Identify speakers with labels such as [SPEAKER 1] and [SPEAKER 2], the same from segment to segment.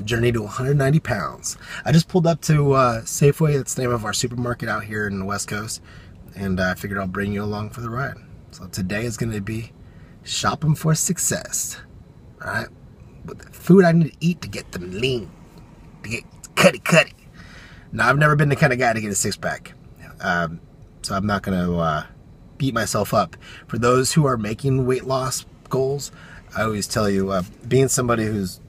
[SPEAKER 1] journey to 190 pounds. I just pulled up to Safeway. That's the name of our supermarket out here in the West Coast. And I figured I'll bring you along for the ride. So today is going to be shopping for success. All right? With the food I need to eat to get them lean. To get cutty. Now, I've never been the kind of guy to get a six-pack. So I'm not going to beat myself up. For those who are making weight loss goals, I always tell you, being somebody who's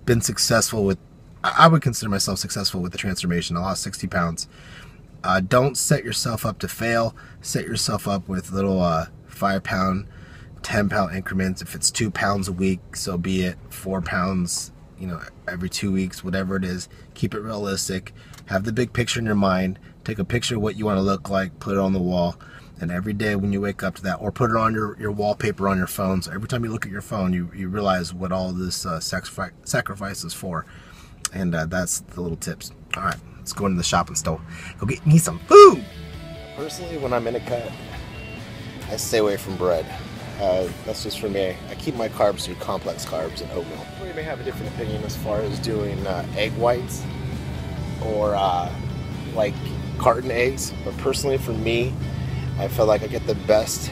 [SPEAKER 1] been successful with, I would consider myself successful with the transformation. I lost 60 pounds. Don't set yourself up to fail. Set yourself up with little 5-pound, 10-pound increments. If it's 2 pounds a week, so be it. 4 pounds, every 2 weeks, whatever it is. Keep it realistic. Have the big picture in your mind. Take a picture of what you want to look like. Put it on the wall. And every day when you wake up to that, or put it on your wallpaper on your phone, so every time you look at your phone, you realize what all this sacrifice is for. And that's the little tips. All right, let's go into the shopping store. Go get me some food. Personally, when I'm in a cut, I stay away from bread. That's just for me. I keep my carbs through complex carbs and oatmeal. You may have a different opinion as far as doing egg whites or like carton eggs, but personally for me, I feel like I get the best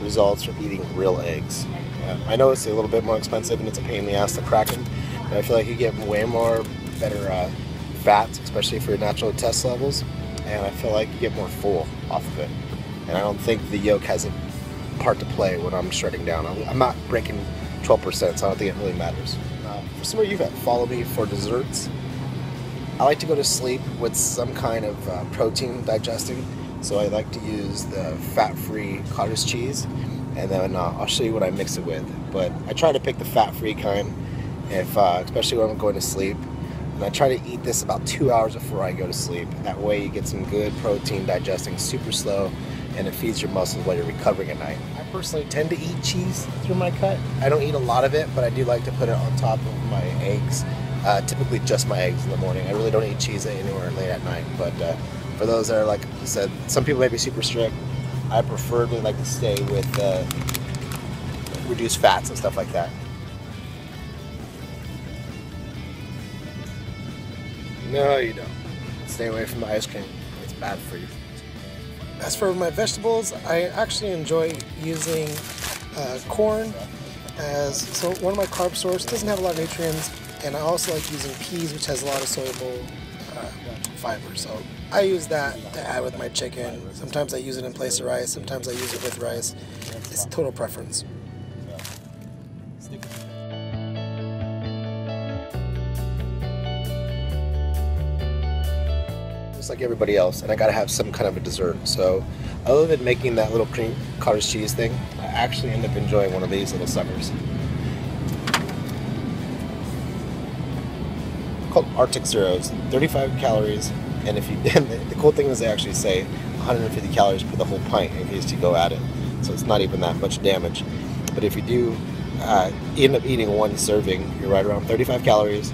[SPEAKER 1] results from eating real eggs. I know it's a little bit more expensive and it's a pain in the ass to crack them, but I feel like you get way more better fats, especially for your natural test levels, and I feel like you get more full off of it. And I don't think the yolk has a part to play when I'm shredding down. I'm not breaking 12%, so I don't think it really matters. For some of you that follow me for desserts, I like to go to sleep with some kind of protein digesting. So I like to use the fat-free cottage cheese, and then I'll show you what I mix it with. But I try to pick the fat-free kind, especially when I'm going to sleep. And I try to eat this about 2 hours before I go to sleep. That way you get some good protein digesting super slow, and it feeds your muscles while you're recovering at night. I personally tend to eat cheese through my cut. I don't eat a lot of it, but I do like to put it on top of my eggs. Typically just my eggs in the morning. I really don't eat cheese anywhere late at night, but for those that are, like I said, some people may be super strict. I preferably like to stay with reduced fats and stuff like that. No, you don't. Stay away from the ice cream. It's bad for you. As for my vegetables, I actually enjoy using corn so one of my carb sources. Doesn't have a lot of nutrients, and I also like using peas, which has a lot of soluble fiber. So I use that to add with my chicken. Sometimes I use it in place of rice. Sometimes I use it with rice. It's total preference. Just like everybody else, and I gotta have some kind of a dessert. So other than making that little cream cottage cheese thing, I actually end up enjoying one of these little suckers called Arctic Zeros. 35 calories, and the cool thing is they actually say 150 calories per the whole pint in case you go at it, so it's not even that much damage. But if you do end up eating one serving, you're right around 35 calories.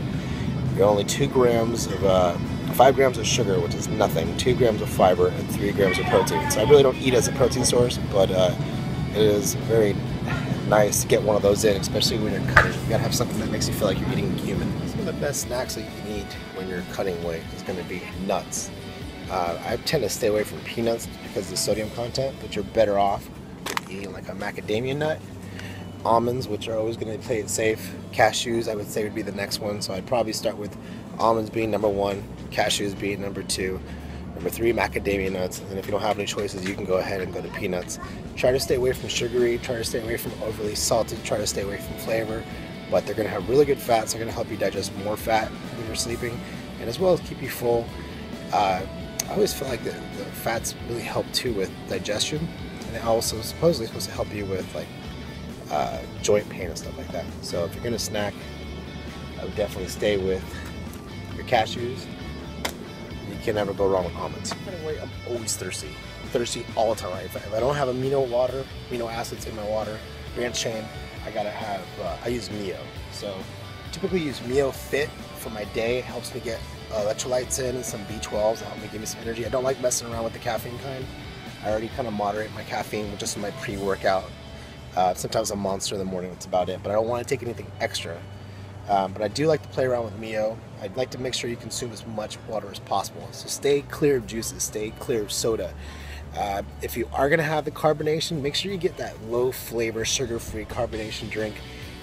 [SPEAKER 1] You're only 2 grams of 5 grams of sugar, which is nothing, 2 grams of fiber, and 3 grams of protein. So I really don't eat as a protein source, but it is very nice to get one of those in, especially when you're cutting. You gotta have something that makes you feel like you're eating human. Some of the best snacks that you can eat when you're cutting weight is going to be nuts. I tend to stay away from peanuts because of the sodium content, but you're better off eating like a macadamia nut. Almonds, which are always going to play it safe. Cashews, I would say, would be the next one. So I'd probably start with almonds being number 1, cashews being number 2, number 3, macadamia nuts. And if you don't have any choices, you can go ahead and go to peanuts. Try to stay away from sugary, try to stay away from overly salted, try to stay away from flavor. But they're going to have really good fats. They're going to help you digest more fat when you're sleeping, and as well as keep you full. I always feel like the fats really help too with digestion, and they also supposedly supposed to help you with like joint pain and stuff like that. So if you're going to snack, I would definitely stay with your cashews. You can never go wrong with almonds. Anyway, I'm always thirsty. I'm thirsty all the time. If I don't have amino acids in my water, branched chain, I gotta have, I use Mio. So typically use Mio Fit for my day. It helps me get electrolytes in and some B12s to help me give me some energy. I don't like messing around with the caffeine kind. I already kind of moderate my caffeine with just my pre-workout. Sometimes a Monster in the morning, that's about it. But I don't want to take anything extra. But I do like to play around with Mio. I'd like to make sure you consume as much water as possible. So stay clear of juices, stay clear of soda. If you are going to have the carbonation, make sure you get that low flavor, sugar-free carbonation drink.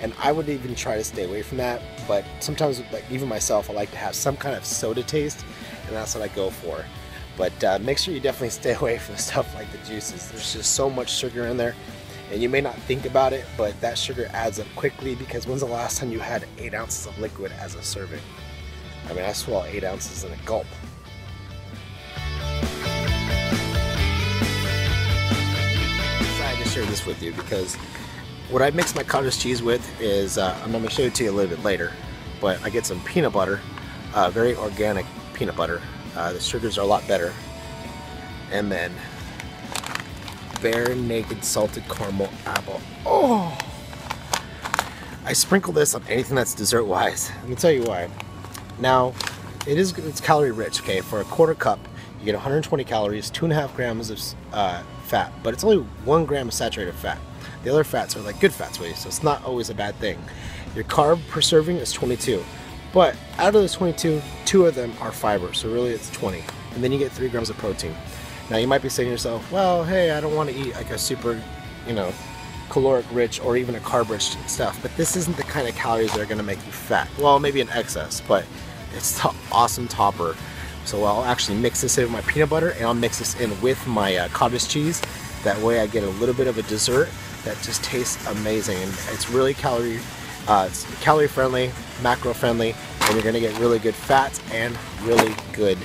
[SPEAKER 1] And I would even try to stay away from that. But sometimes, like even myself, I like to have some kind of soda taste, and that's what I go for. But make sure you definitely stay away from stuff like the juices. There's just so much sugar in there. And you may not think about it, but that sugar adds up quickly, because when's the last time you had 8 ounces of liquid as a serving? I mean, I swallow 8 ounces in a gulp. I decided to share this with you because what I mix my cottage cheese with is, I'm going to show it to you a little bit later, but I get some peanut butter, very organic peanut butter. The sugars are a lot better. And then bare naked salted caramel apple. Oh! I sprinkle this on anything that's dessert wise. Let me tell you why. Now, it's calorie rich, okay? For a quarter cup, you get 120 calories, 2.5 grams of fat, but it's only 1 gram of saturated fat. The other fats are like good fats, so it's not always a bad thing. Your carb per serving is 22, but out of those 22, 2 of them are fiber, so really it's 20. And then you get 3 grams of protein. Now you might be saying to yourself, well, hey, I don't want to eat like a super, caloric rich or even a carb rich stuff, but this isn't the kind of calories that are going to make you fat. Well, maybe in excess, but it's the awesome topper. So I'll actually mix this in with my peanut butter, and I'll mix this in with my cottage cheese. That way I get a little bit of a dessert that just tastes amazing, and it's really it's calorie friendly, macro friendly, and you're going to get really good fats and really good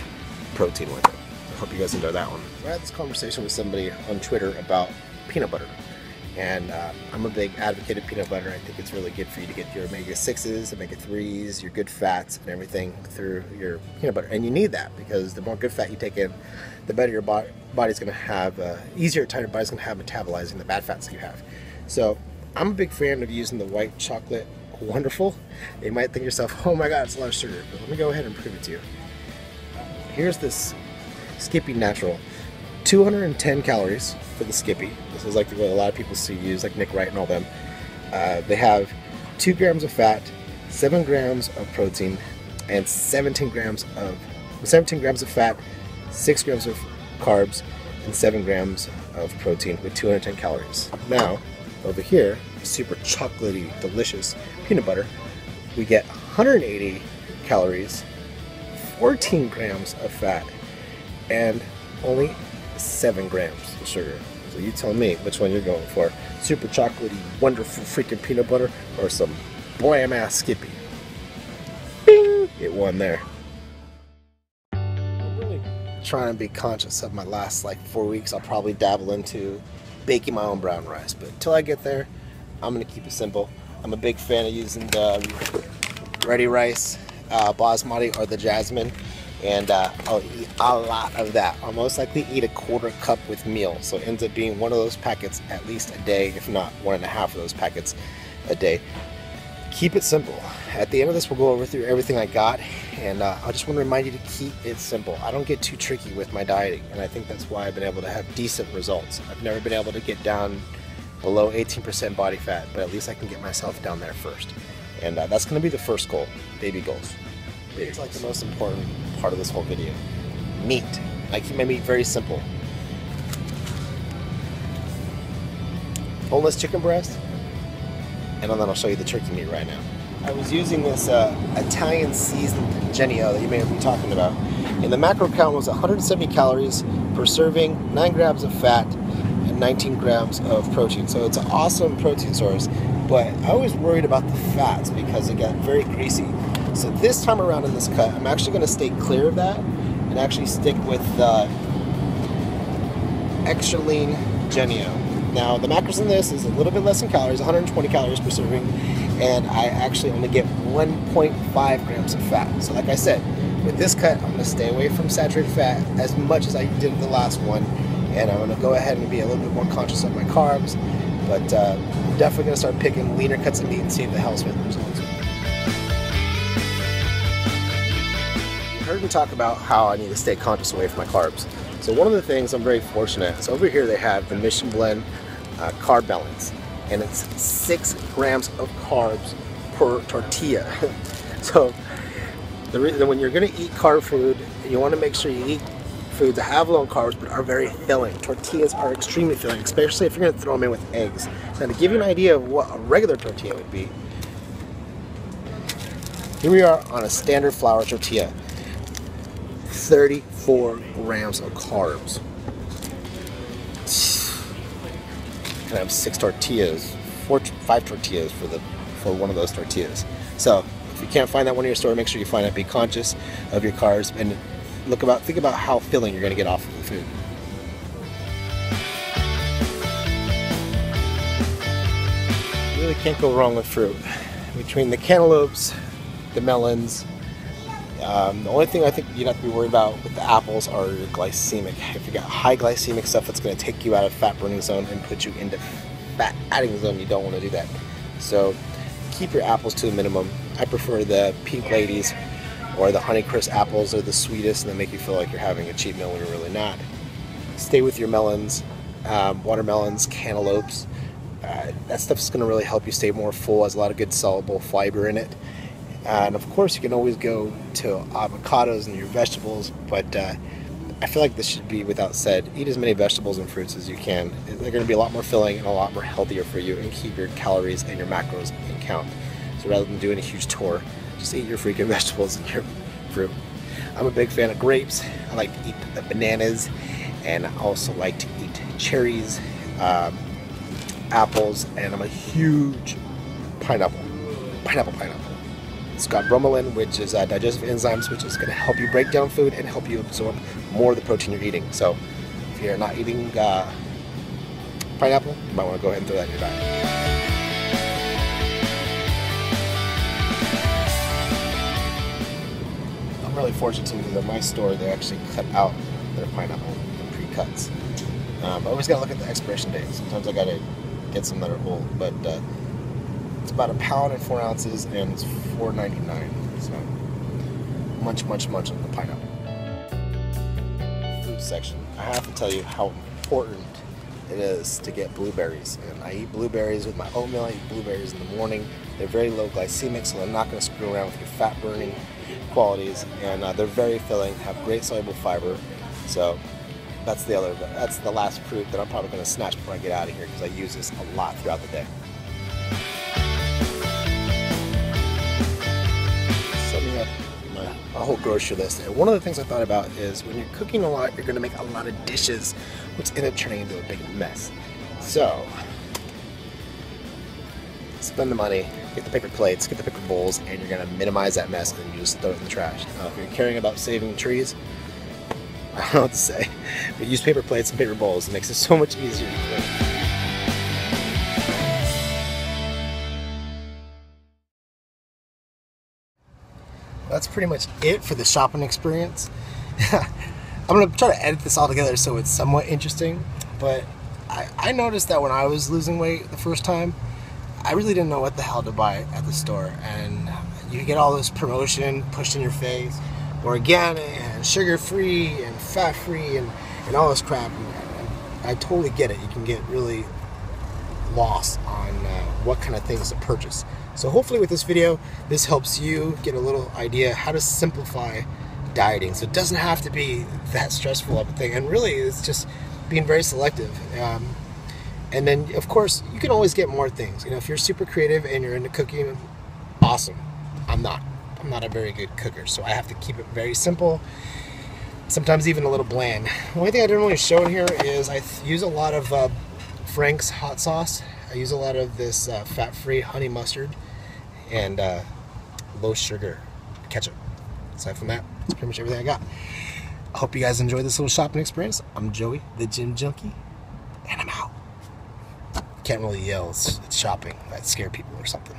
[SPEAKER 1] protein with it. I hope you guys enjoy that one. I had this conversation with somebody on Twitter about peanut butter, and I'm a big advocate of peanut butter. I think it's really good for you to get your omega-6s, omega-3s, your good fats and everything through your peanut butter. And you need that, because the more good fat you take in, the better your body's going to have, easier time your body's going to have metabolizing the bad fats that you have. So I'm a big fan of using the white chocolate Wonderful. You might think to yourself, oh my god, it's a lot of sugar, but let me go ahead and prove it to you. Here's this Skippy Natural. 210 calories for the Skippy. This is like what a lot of people use, like Nick Wright and all them. They have 2 grams of fat, 7 grams of protein, and 17 grams of fat, 6 grams of carbs, and 7 grams of protein with 210 calories. Now, over here, super chocolatey, delicious peanut butter, we get 180 calories, 14 grams of fat, and only 7 grams of sugar. So you tell me which one you're going for. Super chocolatey, wonderful freaking peanut butter, or some blam ass Skippy. Bing! It won there. I'm really trying to be conscious of my last 4 weeks. I'll probably dabble into baking my own brown rice, but until I get there, I'm gonna keep it simple. I'm a big fan of using the ready rice, basmati, or the jasmine. And I'll eat a lot of that. I'll most likely eat a quarter cup with meal, so it ends up being one of those packets at least a day, if not 1.5 of those packets a day. Keep it simple. At the end of this, we'll go over through everything I got, and I just want to remind you to keep it simple. I don't get too tricky with my dieting, and I think that's why I've been able to have decent results. I've never been able to get down below 18% body fat, but at least I can get myself down there first. And that's going to be the first goal, baby goals. It's like the most important part of this whole video. Meat. I keep my meat very simple. Boneless chicken breast, and then I'll show you the turkey meat right now. I was using this Italian seasoned Genio that you may have been talking about, and the macro count was 170 calories per serving, 9 grams of fat, and 19 grams of protein. So it's an awesome protein source, but I was worried about the fats because it got very greasy. So this time around in this cut, I'm actually going to stay clear of that and actually stick with the extra lean Genio. Now the macros in this is a little bit less in calories, 120 calories per serving, and I actually only get 1.5 grams of fat. So like I said, with this cut, I'm going to stay away from saturated fat as much as I did in the last one, and I'm going to go ahead and be a little bit more conscious of my carbs, but I'm definitely going to start picking leaner cuts of meat and see if it helps with the results. You heard me talk about how I need to stay conscious away from my carbs. So one of the things I'm very fortunate is over here they have the Mission Blend Carb Balance, and it's 6 grams of carbs per tortilla. So the reason when you're going to eat carb food, you want to make sure you eat foods that have low carbs but are very filling. Tortillas are extremely filling, especially if you're going to throw them in with eggs. Now, to give you an idea of what a regular tortilla would be, here we are on a standard flour tortilla. 34 grams of carbs. And I have 6 tortillas, 5 tortillas for one of those tortillas. So if you can't find that one in your store, make sure you find it. Be conscious of your carbs and think about how filling you're going to get off of the food. You really can't go wrong with fruit. Between the cantaloupes, the melons, the only thing I think you'd have to be worried about with the apples are your glycemic. If you got high glycemic stuff, that's going to take you out of fat burning zone and put you into fat adding zone. You don't want to do that. So keep your apples to a minimum. I prefer the pink ladies or the Honeycrisp apples. Are the sweetest and they make you feel like you're having a cheat meal when you're really not. Stay with your melons, watermelons, cantaloupes. That stuff's going to really help you stay more full. Has a lot of good soluble fiber in it. And of course you can always go to avocados and your vegetables, but I feel like this should be without said. Eat as many vegetables and fruits as you can. They're going to be a lot more filling and a lot more healthier for you, and keep your calories and your macros in count. So rather than doing a huge tour, just eat your freaking vegetables and your fruit. I'm a big fan of grapes. I like to eat the bananas, and I also like to eat cherries, apples, and I'm a huge pineapple. It's got bromelain, which is digestive enzymes, which is going to help you break down food and help you absorb more of the protein you're eating. So if you're not eating pineapple, you might want to go ahead and throw that in your diet. I'm really fortunate too, because at my store they actually cut out their pineapple in pre-cuts. I always got to look at the expiration date. Sometimes I got to get some that are old, but it's about 1 pound and 4 ounces, and it's $4.99. So much of the pineapple. Food section. I have to tell you how important it is to get blueberries. And I eat blueberries with my oatmeal. I eat blueberries in the morning. They're very low glycemic, so they're not going to screw around with your fat burning qualities. And they're very filling. Have great soluble fiber. So that's the last fruit that I'm probably going to snatch before I get out of here, because I use this a lot throughout the day. A whole grocery list. And one of the things I thought about is when you're cooking a lot, you're going to make a lot of dishes, which end up turning into a big mess. So spend the money, get the paper plates, get the paper bowls, and you're going to minimize that mess, and you just throw it in the trash. Now, if you're caring about saving trees, I don't know what to say, but use paper plates and paper bowls. It makes it so much easier to clean. That's pretty much it for the shopping experience. I'm going to try to edit this all together so it's somewhat interesting, but I noticed that when I was losing weight the first time, I really didn't know what the hell to buy at the store, and you get all this promotion pushed in your face, organic and sugar-free and fat-free and all this crap, and I totally get it. You can get really lost on what kind of things to purchase. So hopefully with this video, this helps you get a little idea how to simplify dieting. So it doesn't have to be that stressful of a thing, and really it's just being very selective. And then of course you can always get more things. You know, if you're super creative and you're into cooking, awesome. I'm not a very good cooker, so I have to keep it very simple, sometimes even a little bland. The only thing I didn't really show in here is I use a lot of Frank's hot sauce. I use a lot of this fat-free honey mustard and low sugar ketchup. Aside from that, that's pretty much everything I got. I hope you guys enjoyed this little shopping experience. I'm Joey, the Gym Junkie, and I'm out. Can't really yell, it's shopping. That scare people or something.